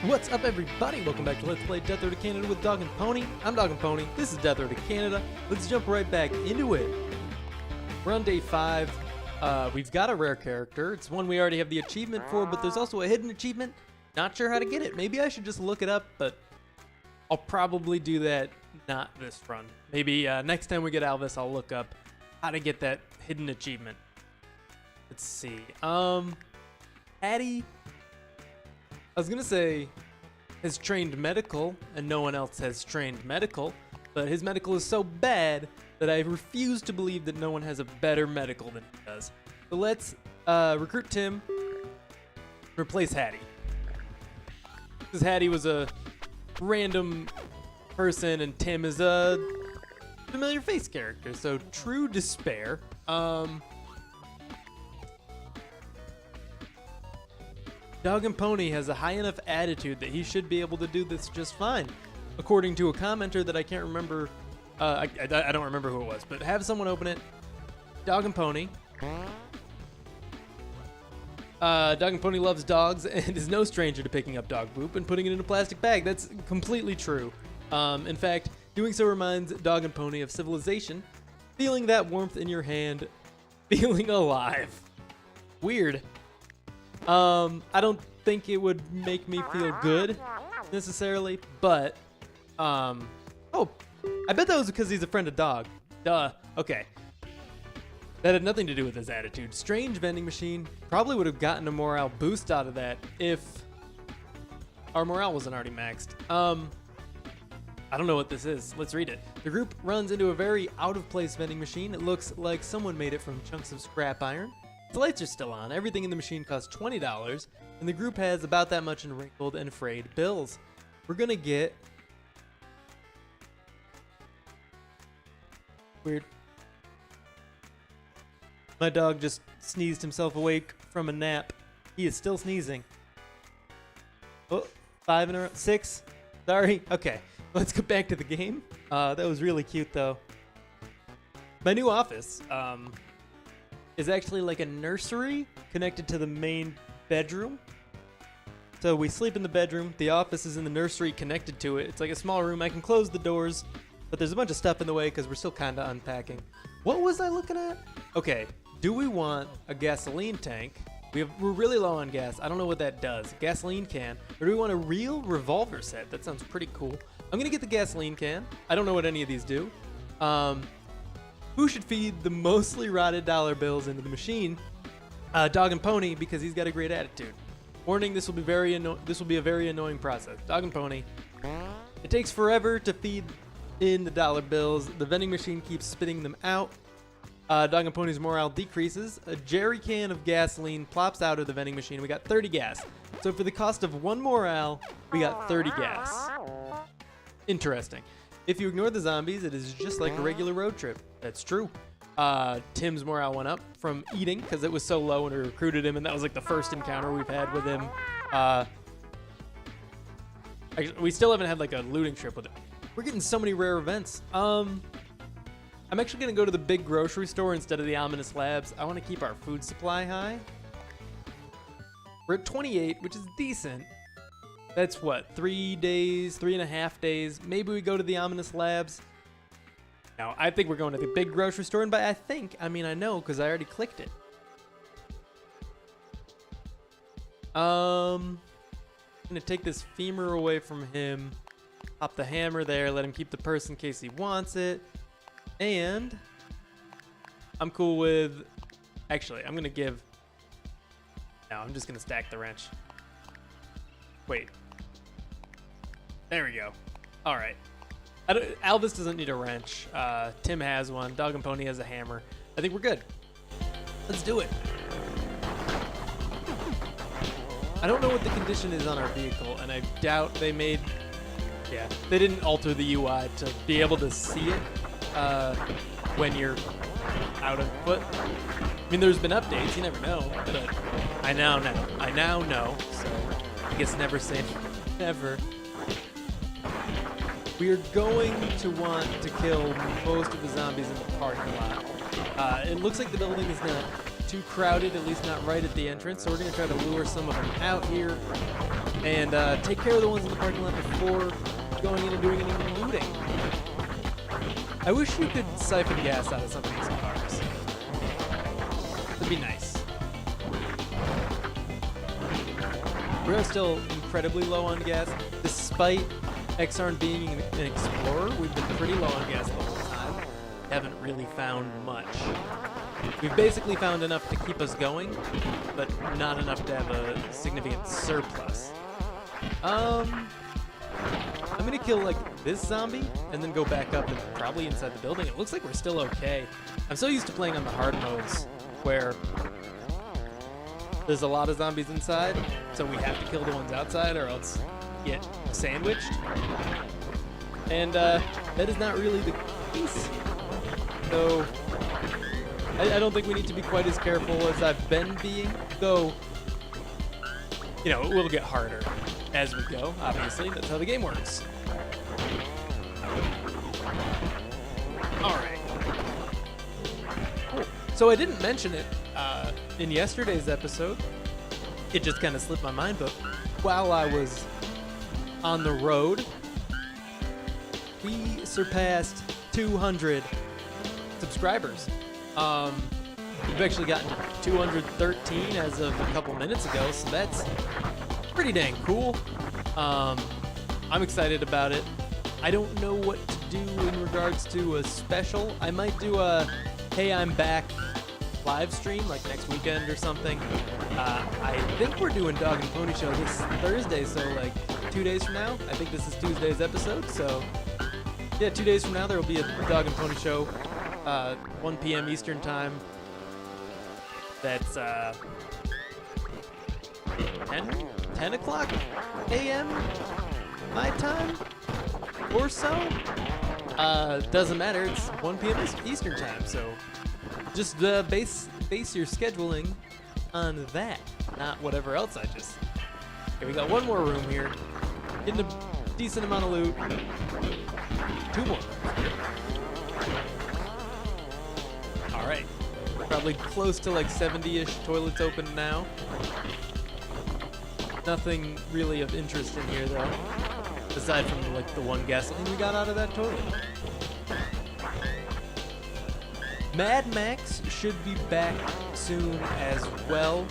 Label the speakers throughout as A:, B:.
A: What's up, everybody? Welcome back to Let's Play Death Road to Canada with Dog and Pony. I'm Dog and Pony. This is Death Road to Canada. Let's jump right back into it. We're on day 5. We've got a rare character. It's one we already have the achievement for, but there's also a hidden achievement. Not sure how to get it. Maybe I should just look it up, but I'll probably do that not this run. Maybe next time we get Alvis, I'll look up how to get that hidden achievement. Let's see. Addy, I was gonna say, has trained medical, and no one else has trained medical, but his medical is so bad that I refuse to believe that no one has a better medical than he does. So let's recruit Tim, replace Hattie. Because Hattie was a random person, and Tim is a familiar face character, so True Despair. Dog and Pony has a high enough attitude that he should be able to do this just fine, according to a commenter that I can't remember. I don't remember who it was, but have someone open it. Dog and Pony. Dog and Pony loves dogs and is no stranger to picking up dog poop and putting it in a plastic bag. That's completely true. In fact, doing so reminds Dog and Pony of civilization, feeling that warmth in your hand, feeling alive. Weird. I don't think it would make me feel good necessarily, but oh, I bet that was because he's a friend of Dog. Duh. Okay. That had nothing to do with his attitude. Strange vending machine. Probably would have gotten a morale boost out of that if our morale wasn't already maxed. I don't know what this is. Let's read it. The group runs into a very out-of-place vending machine. It looks like someone made it from chunks of scrap iron. The lights are still on. Everything in the machine costs $20, and the group has about that much in wrinkled and frayed bills. We're gonna get... Weird. My dog just sneezed himself awake from a nap. He is still sneezing. Oh, 5 in a row. 6. Sorry. Okay, let's get back to the game. That was really cute, though. My new office, is actually like a nursery connected to the main bedroom. So we sleep in the bedroom. The office is in the nursery connected to it. It's like a small room. I can close the doors, but there's a bunch of stuff in the way because we're still kind of unpacking. What was I looking at? Okay, do we want a gasoline tank? We're really low on gas. I don't know what that does. Gasoline can. Or do we want a real revolver set? That sounds pretty cool. I'm gonna get the gasoline can. I don't know what any of these do. Who should feed the mostly rotted dollar bills into the machine? Dog and Pony, because he's got a great attitude. Warning: this will be a very annoying process. Dog and Pony. It takes forever to feed in the dollar bills. The vending machine keeps spitting them out. Dog and Pony's morale decreases. A jerry can of gasoline plops out of the vending machine. We got 30 gas. So for the cost of 1 morale, we got 30 gas. Interesting. If you ignore the zombies, it is just like a regular road trip. That's true. Tim's morale went up from eating because it was so low when we recruited him, and that was like the first encounter we've had with him. Actually, we still haven't had like a looting trip with him. We're getting so many rare events. I'm actually going to go to the big grocery store instead of the ominous labs. I want to keep our food supply high. We're at 28, which is decent. That's what, 3 days, 3.5 days. Maybe we go to the ominous labs. No, I think we're going to the big grocery store. And by I mean I know because I already clicked it. I'm going to take this femur away from him. Pop the hammer there. Let him keep the purse in case he wants it. And I'm cool with... Actually, I'm going to give... No, I'm just going to stack the wrench. Wait. There we go. All right. Alvis doesn't need a wrench. Tim has one. Dog and Pony has a hammer. I think we're good. Let's do it. I don't know what the condition is on our vehicle, and I doubt they made... Yeah, they didn't alter the UI to be able to see it when you're out of foot. I mean, there's been updates. You never know. But I now know. So I guess never say never. We are going to want to kill most of the zombies in the parking lot. It looks like the building is not too crowded, at least not right at the entrance. So we're going to try to lure some of them out here and take care of the ones in the parking lot before going in and doing any looting. I wish you could siphon gas out of some of these cars. That'd be nice. We're still incredibly low on gas. Despite XRN being an explorer, we've been pretty low on gas the whole time. Haven't really found much. We've basically found enough to keep us going, but not enough to have a significant surplus. I'm gonna kill like this zombie and then go back up and probably inside the building. It looks like we're still okay. I'm so used to playing on the hard modes where there's a lot of zombies inside, so we have to kill the ones outside or else get sandwiched. And that is not really the case. So I don't think we need to be quite as careful as I've been being, though, you know, it will get harder as we go, obviously. That's how the game works. All right. Cool. So I didn't mention it in yesterday's episode. It just kind of slipped my mind, but while I was on the road, we surpassed 200 subscribers. We've actually gotten to 213 as of a couple minutes ago, so that's pretty dang cool. I'm excited about it. I don't know what to do in regards to a special. I might do a hey, I'm back live stream like next weekend or something. I think we're doing Dog and Pony Show this Thursday, so like 2 days from now. I think this is Tuesday's episode, so yeah, 2 days from now there will be a Dog and Pony Show, 1 p.m. Eastern time. That's 10 o'clock a.m. my time or so. Doesn't matter. It's 1 p.m. Eastern time, so just base your scheduling on that, not whatever else I just. Okay, we got one more room here. Getting a decent amount of loot. 2 more. All right. Probably close to like 70-ish toilets open now. Nothing really of interest in here though, aside from like the one gasoline we got out of that toilet. Mad Max should be back soon as well.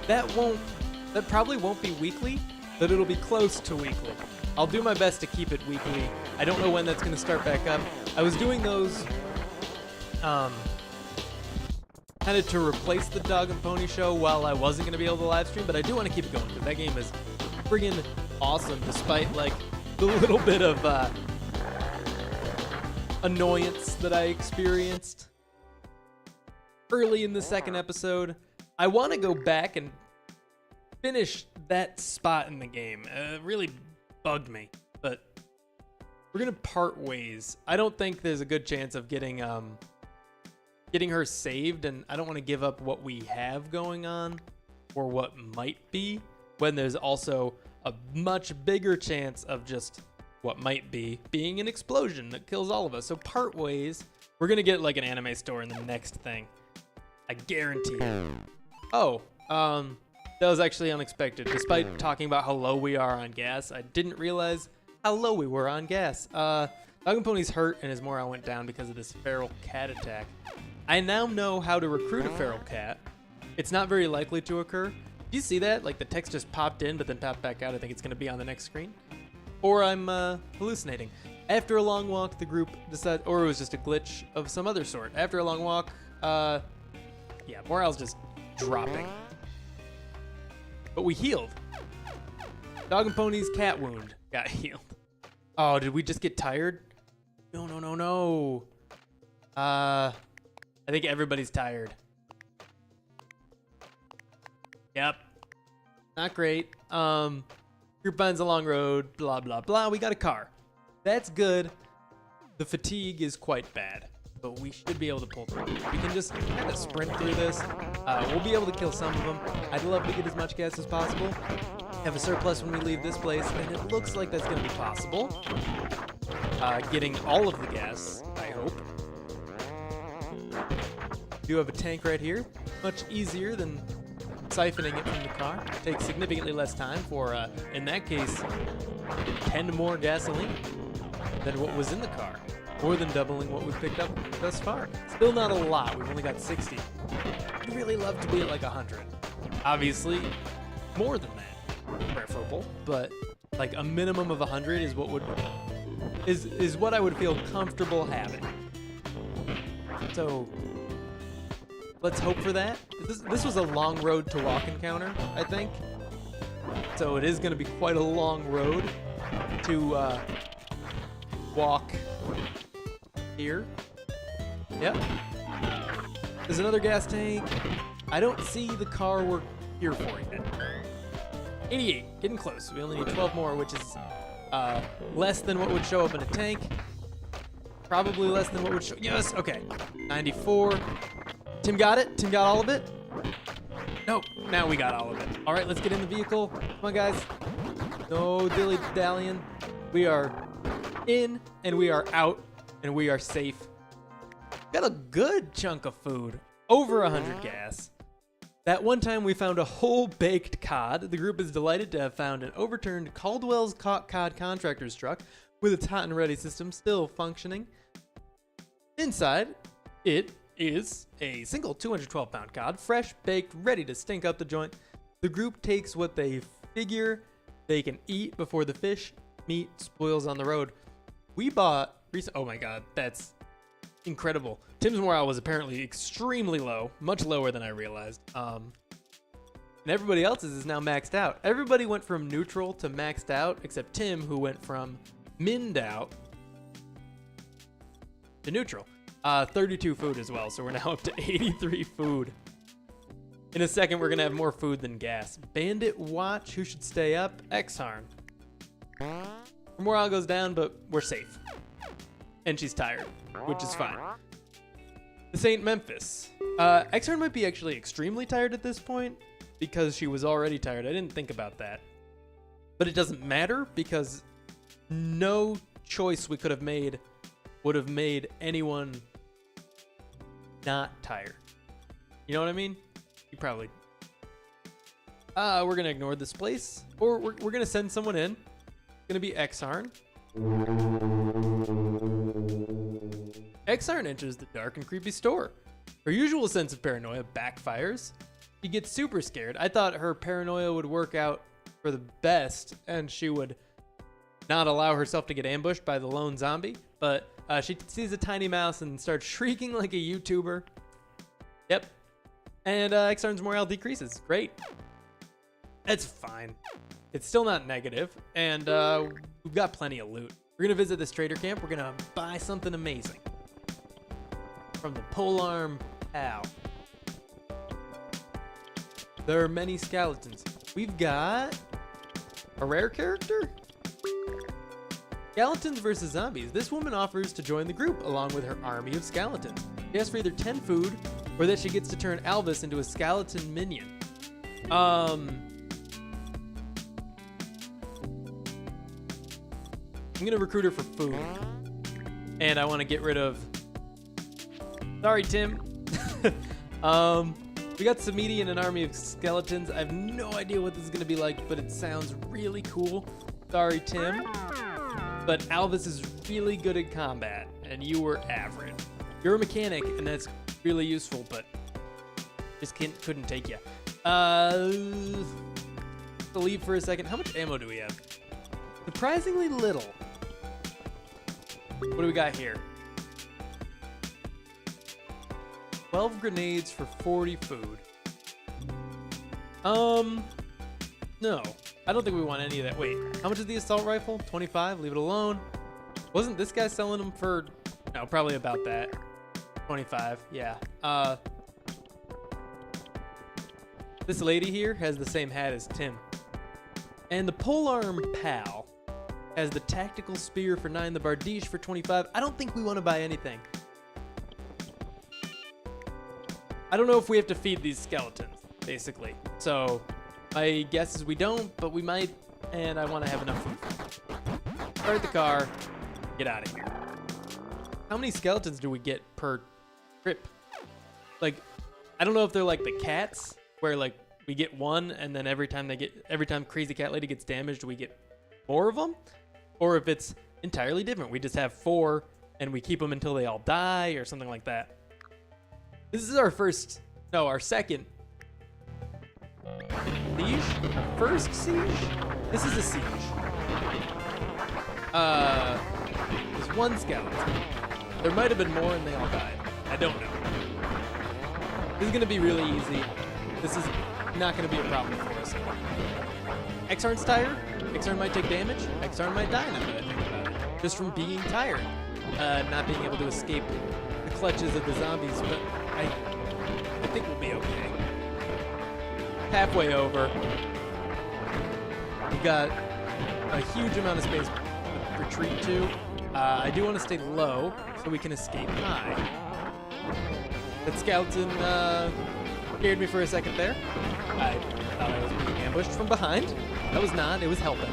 A: That probably won't be weekly, but it'll be close to weekly. I'll do my best to keep it weekly. I don't know when that's going to start back up. I was doing those kind of to replace the Dog and Pony Show while I wasn't going to be able to live stream, but I do want to keep it going because that game is friggin' awesome despite like the little bit of annoyance that I experienced early in the second episode. I want to go back and finish that spot in the game. It really bugged me, but we're gonna part ways. I don't think there's a good chance of getting her saved, and I don't want to give up what we have going on or what might be when there's also a much bigger chance of just what might be being an explosion that kills all of us. So part ways. We're gonna get like an anime store in the next thing, I guarantee it. Oh, that was actually unexpected. Despite talking about how low we are on gas, I didn't realize how low we were on gas. Dog and Pony's hurt and his morale went down because of this feral cat attack. I now know how to recruit a feral cat. It's not very likely to occur. Do you see that? Like the text just popped in but then popped back out. I think it's gonna be on the next screen. Or I'm hallucinating. After a long walk, the group decided, or it was just a glitch of some other sort. After a long walk, yeah, morale's just dropping. But we healed. Dog and Pony's cat wound got healed. Oh, did we just get tired? No. I think everybody's tired. Yep. Not great. Group finds a long road, blah, blah, blah. We got a car. That's good. The fatigue is quite bad, but we should be able to pull through. We can just kind of sprint through this. We'll be able to kill some of them. I'd love to get as much gas as possible. Have a surplus when we leave this place, and it looks like that's going to be possible. Getting all of the gas, I hope. do have a tank right here. Much easier than siphoning it from the car. Takes significantly less time for, in that case, 10 more gasoline than what was in the car. More than doubling what we've picked up thus far. Still not a lot. We've only got 60. I'd really love to be at like 100. Obviously, more than that, preferable. But like a minimum of 100 is what is what I would feel comfortable having. So let's hope for that. This was a long road to walk encounter, I think. So it is going to be quite a long road to walk here. Yep. There's another gas tank. I don't see the car we're here for yet. 88, getting close. We only need 12 more, which is less than what would show up in a tank. Probably less than what would show. Yes, okay. 94. Tim got it. Tim got all of it. Nope. Now we got all of it. All right, let's get in the vehicle. Come on, guys. No dilly-dallying. We are in and we are out and we are safe. Got a good chunk of food. Over 100 gas. That one time we found a whole baked cod. The group is delighted to have found an overturned Caldwell's cod contractor's truck with its hot and ready system still functioning. Inside, it is a single 212-pound cod, fresh, baked, ready to stink up the joint. The group takes what they figure they can eat before the fish meat spoils on the road. We bought oh my god, that's incredible. Tim's morale was apparently extremely low, much lower than I realized. And everybody else's is now maxed out. Everybody went from neutral to maxed out, except Tim, who went from minned out to neutral. 32 food as well, so we're now up to 83 food. In a second, we're gonna have more food than gas. Bandit watch, who should stay up? Exarn. Her morale goes down, but we're safe. And she's tired, which is fine. This ain't Memphis. Exarn might be actually extremely tired at this point because she was already tired. I didn't think about that. But it doesn't matter because no choice we could have made would have made anyone not tired. You know what I mean? You probably... we're going to ignore this place. Or we're going to send someone in. It's going to be Exarn. Exarn enters the dark and creepy store. Her usual sense of paranoia backfires. She gets super scared. I thought her paranoia would work out for the best and she would not allow herself to get ambushed by the lone zombie, but she sees a tiny mouse and starts shrieking like a YouTuber. Yep. And Exarn's morale decreases. Great. That's fine. It's still not negative, and we've got plenty of loot. We're gonna visit this trader camp. We're gonna buy something amazing from the polearm pal. There are many skeletons. We've got a rare character? Skeletons versus zombies. This woman offers to join the group along with her army of skeletons. She asks for either 10 food or that she gets to turn Alvis into a skeleton minion. I'm gonna recruit her for food. And I want to get rid of... Sorry, Tim. We got Samiti and an army of skeletons. I have no idea what this is gonna be like, but it sounds really cool. Sorry, Tim. But Alvis is really good at combat, and you were average. You're a mechanic, and that's really useful, but just couldn't take you. Leave for a second. How much ammo do we have? Surprisingly little. What do we got here? 12 grenades for 40 food. No. I don't think we want any of that. Wait, how much is the assault rifle? 25? Leave it alone. Wasn't this guy selling them for... No, probably about that. 25, yeah. This lady here has the same hat as Tim. And the polearm pal has the tactical spear for 9, the bardiche for 25. I don't think we want to buy anything. I don't know if we have to feed these skeletons, basically. So my guess is we don't, but we might, and I want to have enough food. Start the car, get out of here. How many skeletons do we get per trip? like, I don't know if they're like the cats, where like we get one, and then every time Crazy Cat Lady gets damaged, we get 4 of them, or if it's entirely different. We just have 4, and we keep them until they all die, or something like that. This is our second siege? Our first siege? This is a siege. There's 1 skeleton. There might have been more and they all died. I don't know. This is gonna be really easy. This is not gonna be a problem for us. Exarn's tired. Exarn might take damage. Exarn might die now that I think about it. Just from being tired. Not being able to escape the clutches of the zombies, but I think we'll be okay. Halfway over. We got a huge amount of space to retreat to. I do want to stay low so we can escape high. That skeleton scared me for a second there. I thought I was being ambushed from behind. That was not. It was helping.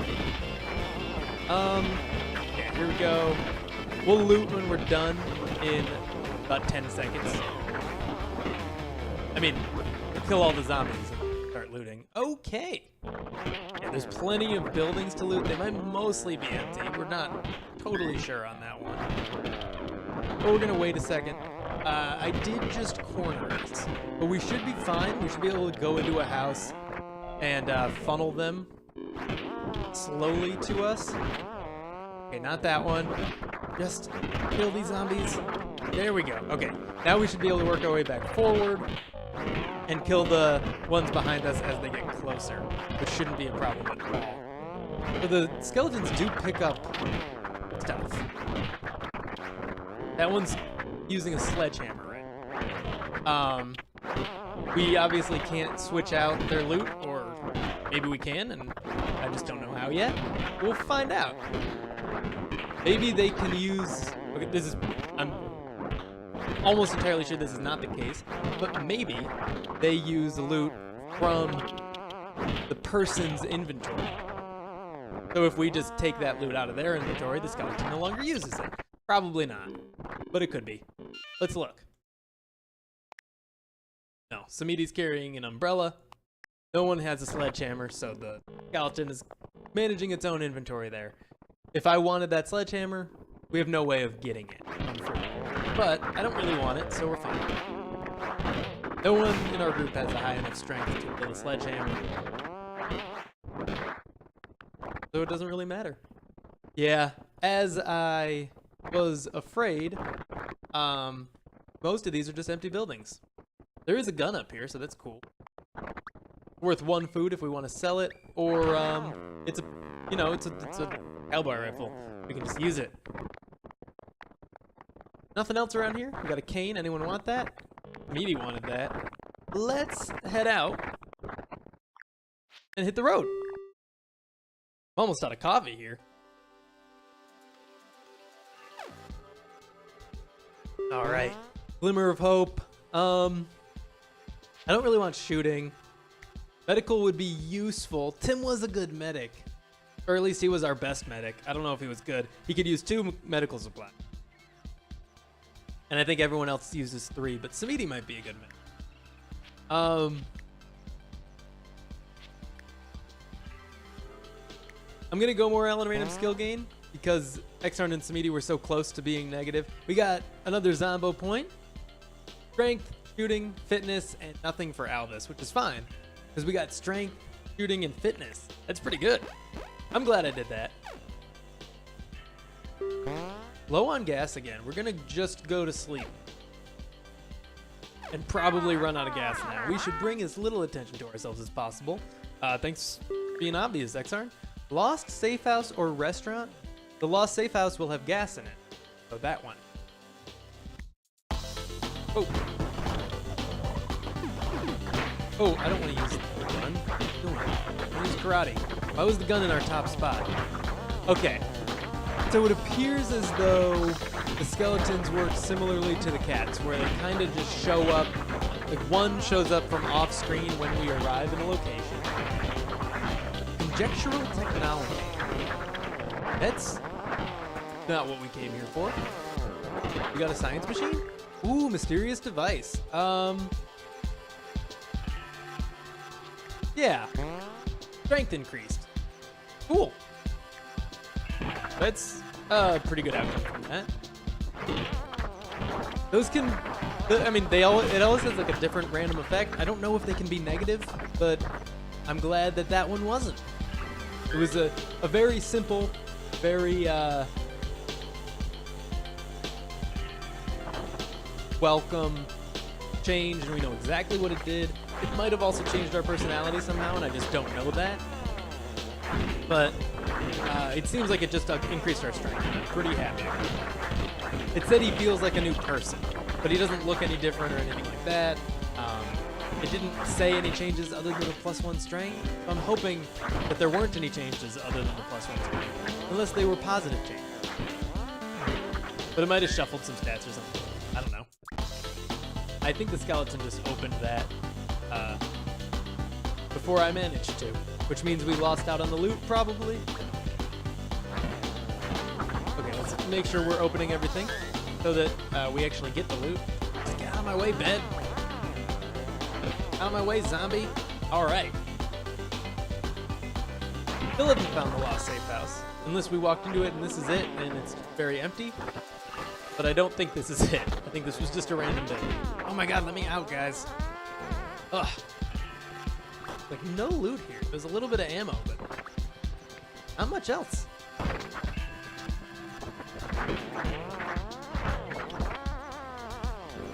A: Yeah, here we go. We'll loot when we're done in about 10 seconds. I mean, kill all the zombies and start looting. Okay. Yeah, there's plenty of buildings to loot. They might mostly be empty. We're not totally sure on that one. But we're gonna wait a second. I did just corner it, but we should be fine. We should be able to go into a house and funnel them slowly to us. Okay, not that one. Just kill these zombies. There we go. Okay, now we should be able to work our way back forward and kill the ones behind us as they get closer, which shouldn't be a problem at all. But the skeletons do pick up stuff. That one's using a sledgehammer, right? We obviously can't switch out their loot, or maybe we can, and I just don't know how yet. We'll find out. Maybe they can use, okay, I'm almost entirely sure this is not the case, but maybe they use the loot from the person's inventory. So if we just take that loot out of their inventory, the skeleton no longer uses it. Probably not, but it could be. Let's look. No, Samidi's carrying an umbrella. No one has a sledgehammer, so the skeleton is managing its own inventory there. If I wanted that sledgehammer, we have no way of getting it, unfortunately. But I don't really want it, so we're fine. No one in our group has a high enough strength to build a sledgehammer. So it doesn't really matter. Yeah, as I was afraid, most of these are just empty buildings. There is a gun up here, so that's cool. Worth 1 food if we want to sell it, or it's a Hellbar rifle. We can just use it. Nothing else around here? We got a cane. Anyone want that? Meaty wanted that. Let's head out and hit the road. I'm almost out of coffee here. All right. Glimmer of hope. I don't really want shooting. Medical would be useful. Tim was a good medic. Or at least he was our best medic. I don't know if he was good. He could use 2 medical supplies. And I think everyone else uses 3, but Samidi might be a good medic. I'm going to go more Alan random skill gain because Exarn and Samidi were so close to being negative. We got another Zombo point. Strength, shooting, fitness, and nothing for Alvis, which is fine. Because we got strength, shooting, and fitness. That's pretty good. I'm glad I did that. Low on gas again. We're gonna just go to sleep. And probably run out of gas now. We should bring as little attention to ourselves as possible. Thanks for being obvious, Exarn. Lost safe house or restaurant? The lost safe house will have gas in it. So that one. Oh. Oh, I don't want to use the gun. I want to use karate. Why was the gun in our top spot? Okay. So it appears as though the skeletons work similarly to the cats, where they kind of just show up. Like one shows up from off screen when we arrive in a location. Conjectural technology. That's not what we came here for. We got a science machine? Ooh, mysterious device. Yeah. Strength increased. Cool. That's a pretty good outcome from that. Those can, I mean, it always has like a different random effect. I don't know if they can be negative, but I'm glad that that one wasn't. It was a very simple, very welcome change, and we know exactly what it did. It might have also changed our personality somehow, and I just don't know that. But it seems like it just increased our strength. I'm pretty happy. It said he feels like a new person, but he doesn't look any different or anything like that. It didn't say any changes other than the +1 strength. So I'm hoping that there weren't any changes other than the +1 strength, unless they were positive changes. But it might have shuffled some stats or something. I don't know. I think the skeleton just opened that before I managed to, which means we lost out on the loot, probably. Okay, let's make sure we're opening everything so that we actually get the loot. Just get out of my way, bed. Out of my way, zombie. All right. Still haven't found the lost safe house, unless we walked into it and this is it, and it's very empty. But I don't think this is it. I think this was just a random bit. Oh my god, let me out, guys. Ugh. Like, no loot here. There's a little bit of ammo, but not much else.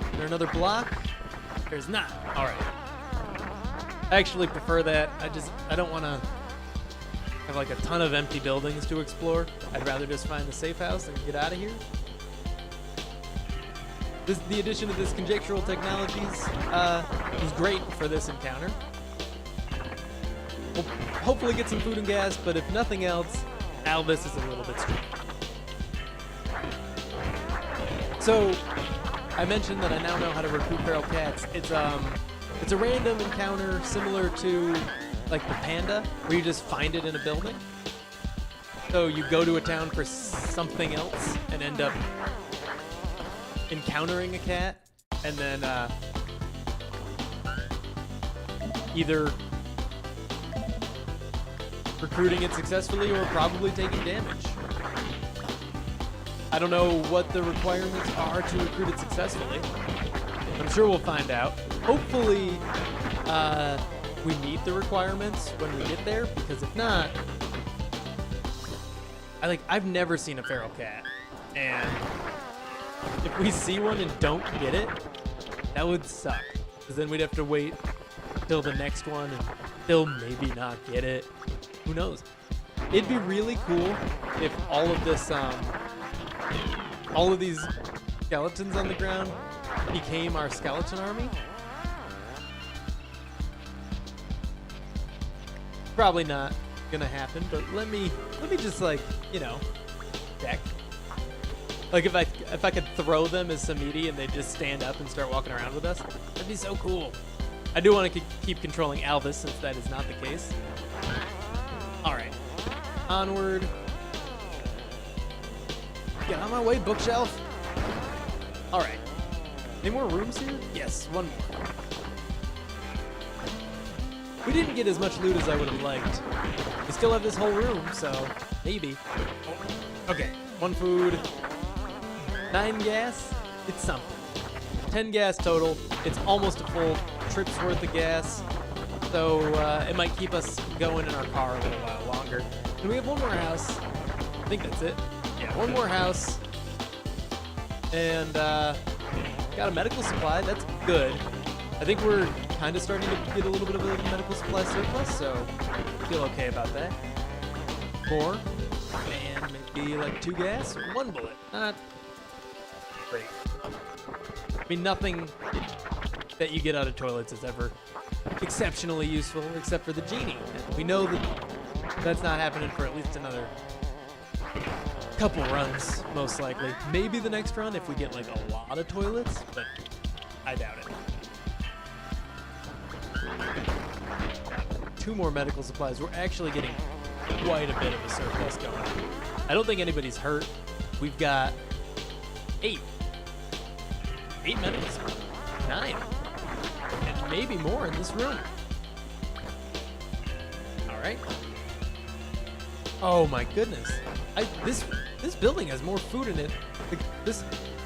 A: Is there another block? There's not. All right. I actually prefer that. I don't want to have like a ton of empty buildings to explore. I'd rather just find the safe house and get out of here. The addition of this conjectural technologies is great for this encounter. We'll hopefully get some food and gas, but if nothing else, Alvis is a little bit strong. So, I mentioned that I now know how to recruit feral cats. It's a random encounter similar to like the panda, where you just find it in a building. So you go to a town for something else and end up encountering a cat, and then either recruiting it successfully or probably taking damage. I don't know what the requirements are to recruit it successfully. I'm sure we'll find out. Hopefully, we meet the requirements when we get there, because if not, I've never seen a feral cat, and if we see one and don't get it, that would suck, because then we'd have to wait till the next one and still maybe not get it. Who knows? It'd be really cool if all of this, all of these skeletons on the ground became our skeleton army. Probably not gonna happen, but let me just check. Like if I could throw them as some meaty and they just stand up and start walking around with us, that'd be so cool. I do want to keep controlling Alvis, since that is not the case. All right, onward. Get on my way, bookshelf. All right. Any more rooms here? Yes, one more. We didn't get as much loot as I would have liked. We still have this whole room, so maybe. Oh, okay, 1 food, 9 gas. It's something. 10 gas total. It's almost a full trip's worth of gas, so it might keep us going in our car a little while longer. And we have one more house. I think that's it. Yeah, one more house. And got a medical supply. That's good. I think we're kind of starting to get a little bit of a medical supply surplus, so I feel okay about that. 4, and maybe like 2 gas, 1 bullet. Not great. I mean, nothing that you get out of toilets is ever exceptionally useful, except for the genie. And we know that that's not happening for at least another couple runs, most likely. Maybe the next run if we get like a lot of toilets, but I doubt it. 2 more medical supplies. We're actually getting quite a bit of a surplus going. I don't think anybody's hurt. We've got 8 8 minutes? 9. And maybe more in this room. All right. Oh my goodness. This building has more food in it.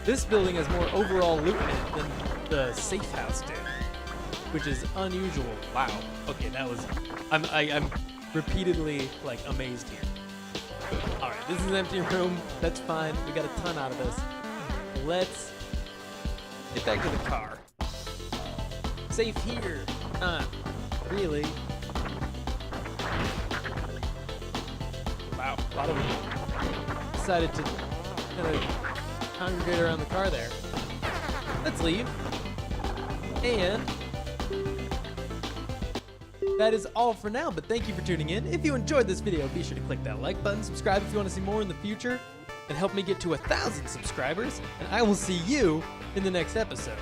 A: This building has more overall loot in it than the safe house did, which is unusual. Wow. Okay, that was. I'm repeatedly like amazed here. All right, this is an empty room. That's fine. We got a ton out of this. Let's get back to the car. Safe here. Not really. Wow. A lot of them decided to kind of congregate around the car there. Let's leave. And that is all for now, but thank you for tuning in. If you enjoyed this video, be sure to click that like button, subscribe if you want to see more in the future, and help me get to 1,000 subscribers, and I will see you in the next episode.